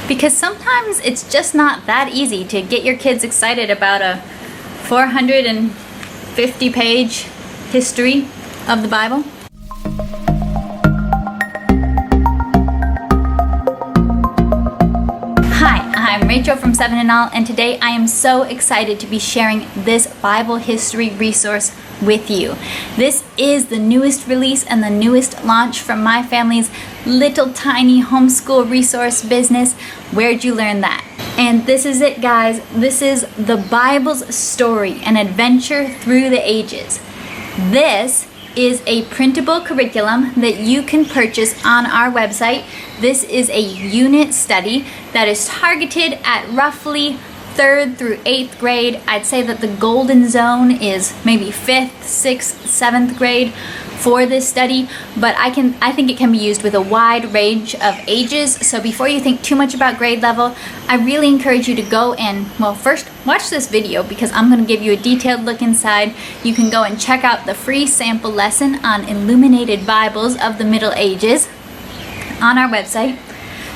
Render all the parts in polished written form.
because sometimes it's just not that easy to get your kids excited about a 450-page history of the Bible. Hi, I'm Rachel from 7 and All, and today I am so excited to be sharing this Bible history resource with you. This is the newest release and the newest launch from my family's little tiny homeschool resource business. Where'd you learn that? And this is it, guys. This is the Bible's story, an adventure through the ages. This is a printable curriculum that you can purchase on our website. This is a unit study that is targeted at roughly 3rd through 8th grade. I'd say that the golden zone is maybe 5th, 6th, 7th grade for this study, but I think it can be used with a wide range of ages. So before you think too much about grade level, I really encourage you to go and, well, first watch this video because I'm going to give you a detailed look inside. You can go and check out the free sample lesson on illuminated Bibles of the Middle Ages on our website.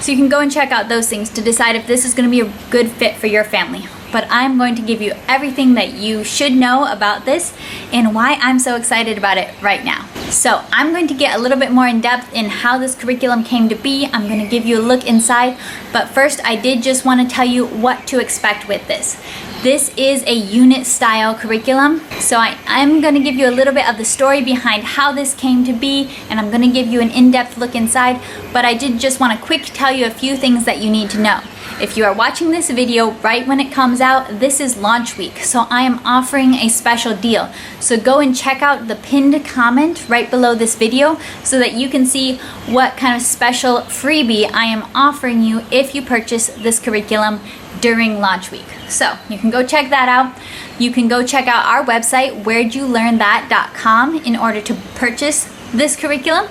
So you can go and check out those things to decide if this is going to be a good fit for your family. But I'm going to give you everything that you should know about this and why I'm so excited about it right now. So I'm going to get a little bit more in depth in how this curriculum came to be. I'm going to give you a look inside, but first I did just want to tell you what to expect with this. This is a unit style curriculum, so I'm going to give you a little bit of the story behind how this came to be, and I'm going to give you an in-depth look inside, but I did just want to quick tell you a few things that you need to know. If you are watching this video right when it comes out, this is launch week, so I am offering a special deal. So go and check out the pinned comment right below this video so that you can see what kind of special freebie I am offering you if you purchase this curriculum during launch week. So you can go check that out. You can go check out our website, where'dyoulearnthat.com, in order to purchase this curriculum.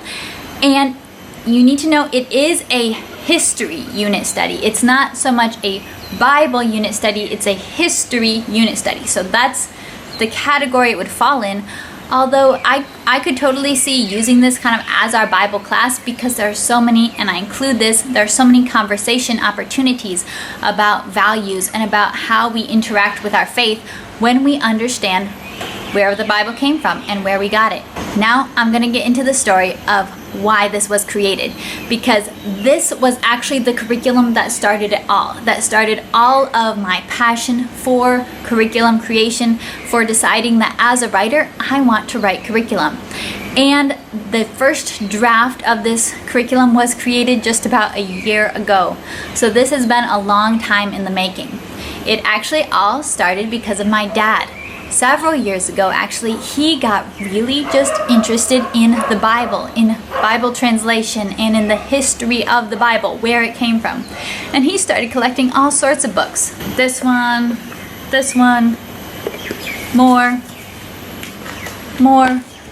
And you need to know it is a history unit study. It's not so much a Bible unit study, it's a history unit study. So that's the category it would fall in. Although I could totally see using this kind of as our Bible class because there are so many, and I include this, there are so many conversation opportunities about values and about how we interact with our faith when we understand where the Bible came from and where we got it. Now I'm going to get into the story of why this was created, because this was actually the curriculum that started it all. That started all of my passion for curriculum creation, for deciding that as a writer, I want to write curriculum. And the first draft of this curriculum was created just about a year ago. So this has been a long time in the making. It actually all started because of my dad. Several years ago, actually, he got really just interested in the Bible, in Bible translation, and in the history of the Bible, where it came from. And he started collecting all sorts of books. This one, more.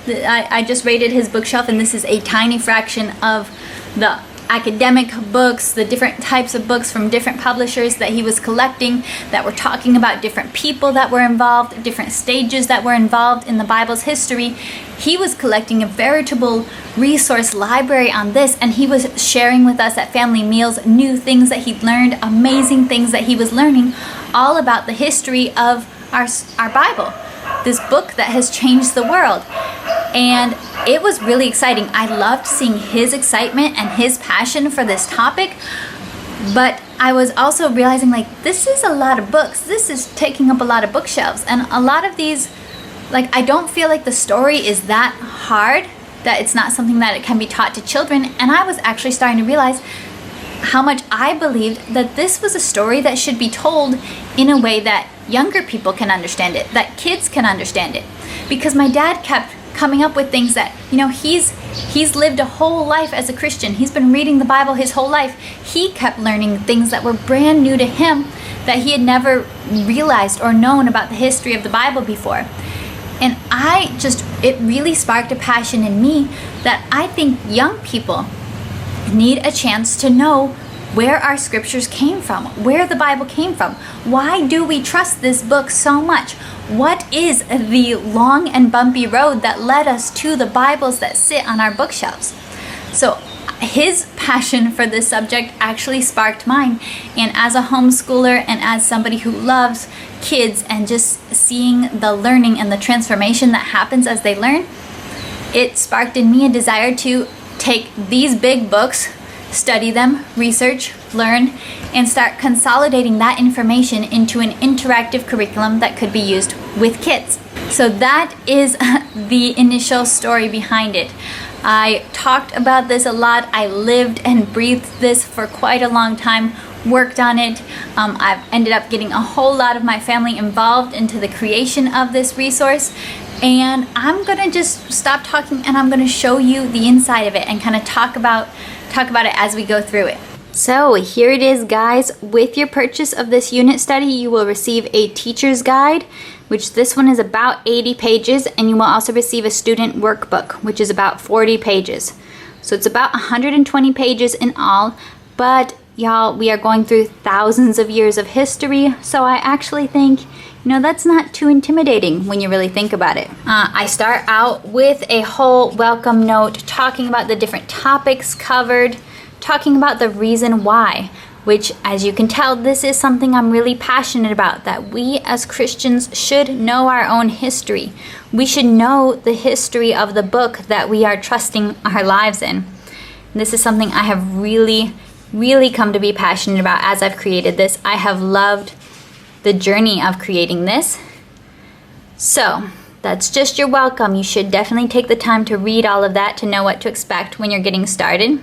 I just rated his bookshelf, and this is a tiny fraction of the academic books, the different types of books from different publishers that he was collecting that were talking about different people that were involved, different stages that were involved in the Bible's history. He was collecting a veritable resource library on this, and he was sharing with us at family meals new things that he'd learned, amazing things that he was learning, all about the history of our Bible, this book that has changed the world. And it was really exciting. I loved seeing his excitement and his passion for this topic, but I was also realizing, like, this is a lot of books. This is taking up a lot of bookshelves, and a lot of these, like, I don't feel like the story is that hard, that it's not something that it can be taught to children. And I was actually starting to realize how much I believed that this was a story that should be told in a way that younger people can understand it, that kids can understand it. Because my dad kept coming up with things that, you know, he's lived a whole life as a Christian. He's been reading the Bible his whole life. He kept learning things that were brand new to him that he had never realized or known about the history of the Bible before. And it really sparked a passion in me that I think young people need a chance to know where our scriptures came from, where the Bible came from. Why do we trust this book so much? What is the long and bumpy road that led us to the Bibles that sit on our bookshelves? So his passion for this subject actually sparked mine. And as a homeschooler and as somebody who loves kids and just seeing the learning and the transformation that happens as they learn, it sparked in me a desire to take these big books, study them, research, learn, and start consolidating that information into an interactive curriculum that could be used with kids. So that is the initial story behind it. I talked about this a lot. I lived and breathed this for quite a long time, worked on it. I've ended up getting a whole lot of my family involved into the creation of this resource. And I'm gonna just stop talking and I'm gonna show you the inside of it and kind of talk about it as we go through it. So here it is, guys. With your purchase of this unit study, you will receive a teacher's guide, which this one is about 80 pages, and you will also receive a student workbook, which is about 40 pages. So it's about 120 pages in all, but y'all, we are going through thousands of years of history, so I actually think, that's not too intimidating when you really think about it. I start out with a whole welcome note talking about the different topics covered, talking about the reason why, which, as you can tell, this is something I'm really passionate about, that we as Christians should know our own history. We should know the history of the book that we are trusting our lives in. This is something I have really come to be passionate about as I've created this. I have loved the journey of creating this. So that's just your welcome. You should definitely take the time to read all of that to know what to expect when you're getting started.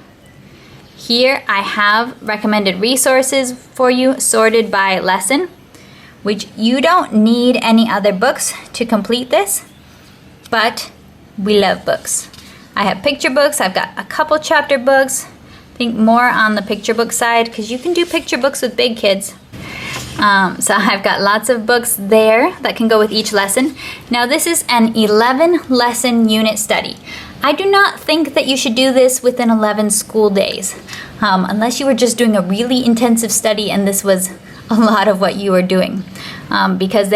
Here I have recommended resources for you sorted by lesson, which you don't need any other books to complete this, but we love books. I have picture books. I've got a couple chapter books. I think more on the picture book side because you can do picture books with big kids. So I've got lots of books there that can go with each lesson. Now this is an 11 lesson unit study. I do not think that you should do this within 11 school days, unless you were just doing a really intensive study and this was a lot of what you were doing. Because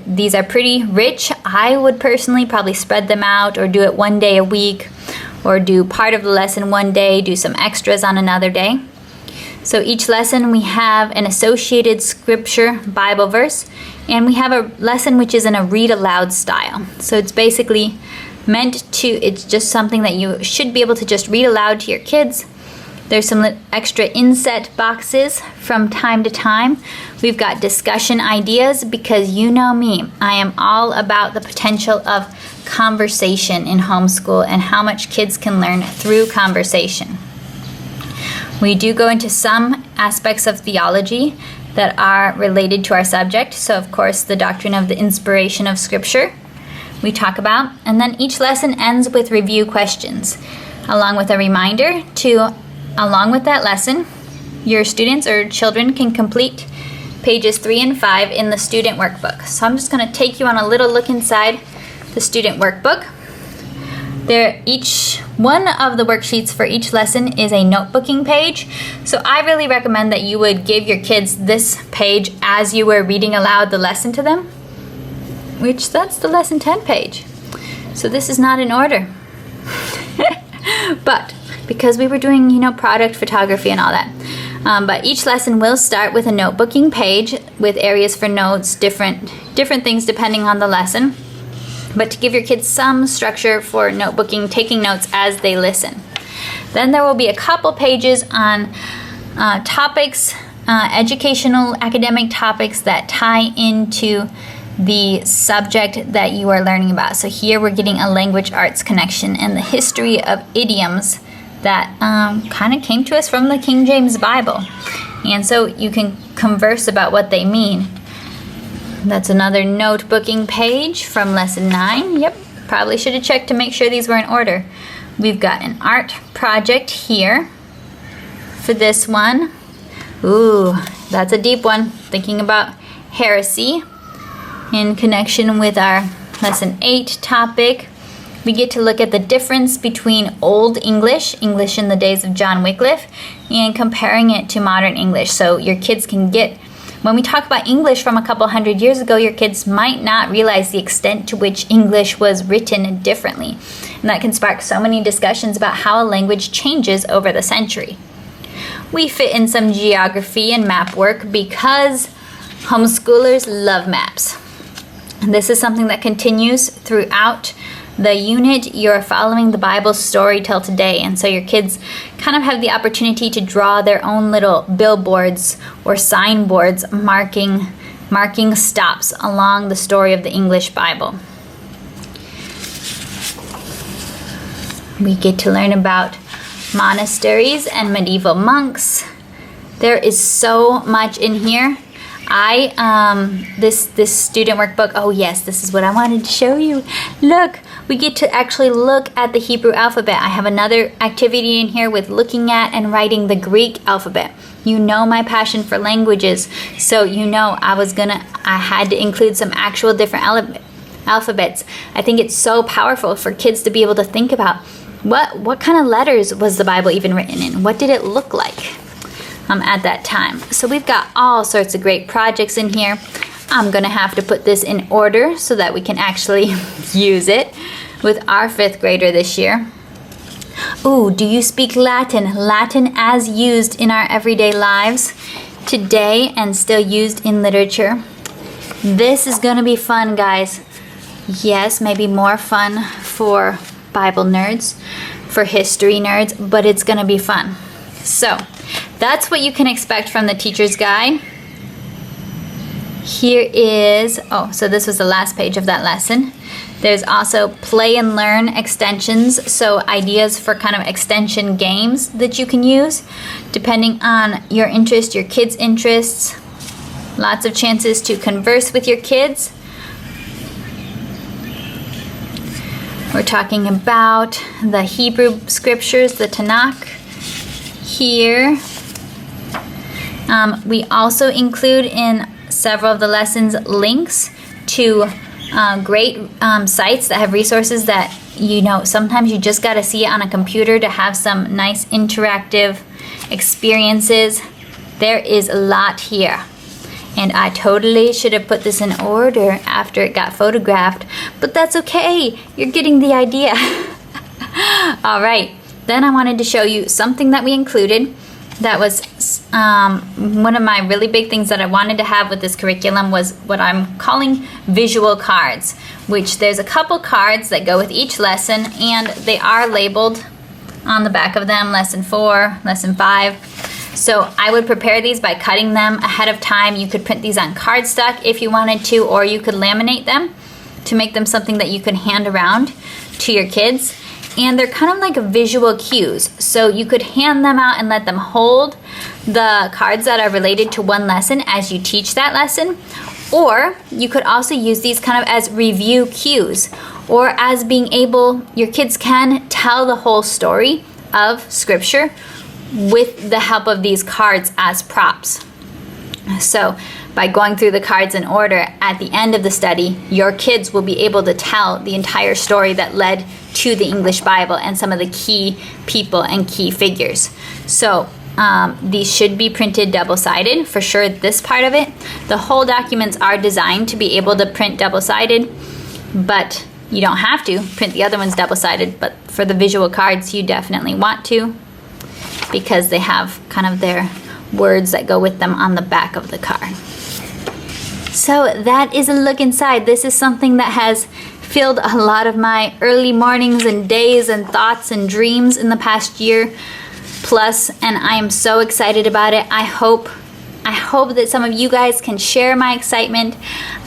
these are pretty rich. I would personally probably spread them out or do it one day a week, or do part of the lesson one day, do some extras on another day. So each lesson we have an associated scripture Bible verse, and we have a lesson which is in a read aloud style. So it's basically it's just something that you should be able to just read aloud to your kids. There's some extra inset boxes from time to time. We've got discussion ideas because you know me. I am all about the potential of conversation in homeschool and how much kids can learn through conversation. We do go into some aspects of theology that are related to our subject. So, of course, the doctrine of the inspiration of Scripture we talk about. And then each lesson ends with review questions, along with a reminder to, along with that lesson, your students or children can complete pages 3 and 5 in the student workbook. So I'm just going to take you on a little look inside the student workbook. Each one of the worksheets for each lesson is a notebooking page. So I really recommend that you would give your kids this page as you were reading aloud the lesson to them, which that's the lesson 10 page. So this is not in order. But because we were doing, product photography and all that. But each lesson will start with a notebooking page with areas for notes, different things depending on the lesson. But to give your kids some structure for notebooking, taking notes as they listen. Then there will be a couple pages on topics, educational, academic topics that tie into the subject that you are learning about. So here we're getting a language arts connection and the history of idioms that kind of came to us from the King James Bible. And so you can converse about what they mean. That's another notebooking page from lesson 9. Yep, probably should have checked to make sure these were in order. We've got an art project here for this one. Ooh, that's a deep one. Thinking about heresy in connection with our lesson 8 topic. We get to look at the difference between Old English in the days of John Wycliffe, and comparing it to modern English. So your kids can get, when we talk about English from a couple hundred years ago, your kids might not realize the extent to which English was written differently. and that can spark so many discussions about how a language changes over the century. We fit in some geography and map work because homeschoolers love maps. This is something that continues throughout the unit. You're following the Bible story till today, and so your kids kind of have the opportunity to draw their own little billboards or signboards marking stops along the story of the English Bible. We get to learn about monasteries and medieval monks. There is so much in here. This student workbook, oh yes, this is what I wanted to show you. Look, we get to actually look at the Hebrew alphabet. I have another activity in here with looking at and writing the Greek alphabet. You know my passion for languages, so you know I had to include some actual different alphabets. I think it's so powerful for kids to be able to think about what kind of letters was the Bible even written in? What did it look like at that time? So we've got all sorts of great projects in here. I'm gonna have to put this in order so that we can actually use it with our 5th grader this year. Ooh, do you speak Latin? Latin as used in our everyday lives today and still used in literature. This is gonna be fun, guys. Yes, maybe more fun for Bible nerds, for history nerds, but it's gonna be fun. So that's what you can expect from the teacher's guide. Here is, so this was the last page of that lesson. There's also play and learn extensions, so ideas for kind of extension games that you can use depending on your interest, your kids' interests. Lots of chances to converse with your kids. We're talking about the Hebrew scriptures, the Tanakh. Here, we also include in several of the lessons links to great sites that have resources that sometimes you just got to see it on a computer to have some nice interactive experiences. There is a lot here, and I totally should have put this in order after it got photographed, but that's okay. You're getting the idea. All right. Then I wanted to show you something that we included that was one of my really big things that I wanted to have with this curriculum was what I'm calling visual cards, which there's a couple cards that go with each lesson, and they are labeled on the back of them, lesson 4, lesson 5. So I would prepare these by cutting them ahead of time. You could print these on cardstock if you wanted to, or you could laminate them to make them something that you can hand around to your kids. And they're kind of like visual cues. So you could hand them out and let them hold the cards that are related to one lesson as you teach that lesson. Or you could also use these kind of as review cues, or as being able, your kids can tell the whole story of scripture with the help of these cards as props. So by going through the cards in order, at the end of the study, your kids will be able to tell the entire story that led to the English Bible and some of the key people and key figures. So these should be printed double-sided, for sure this part of it. The whole documents are designed to be able to print double-sided, but you don't have to print the other ones double-sided, but for the visual cards you definitely want to, because they have kind of their words that go with them on the back of the card. So that is a look inside. This is something that has filled a lot of my early mornings and days and thoughts and dreams in the past year plus, and I am so excited about it. I hope that some of you guys can share my excitement.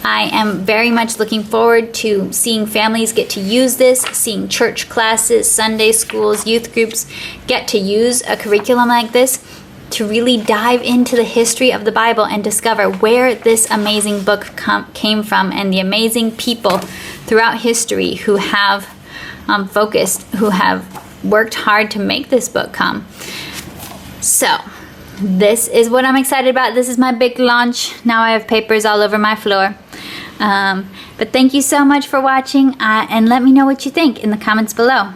I am very much looking forward to seeing families get to use this, seeing church classes, Sunday schools, youth groups get to use a curriculum like this to really dive into the history of the Bible and discover where this amazing book came from, and the amazing people throughout history who have who have worked hard to make this book come. So this is what I'm excited about. This is my big launch. Now I have papers all over my floor. But thank you so much for watching, and let me know what you think in the comments below.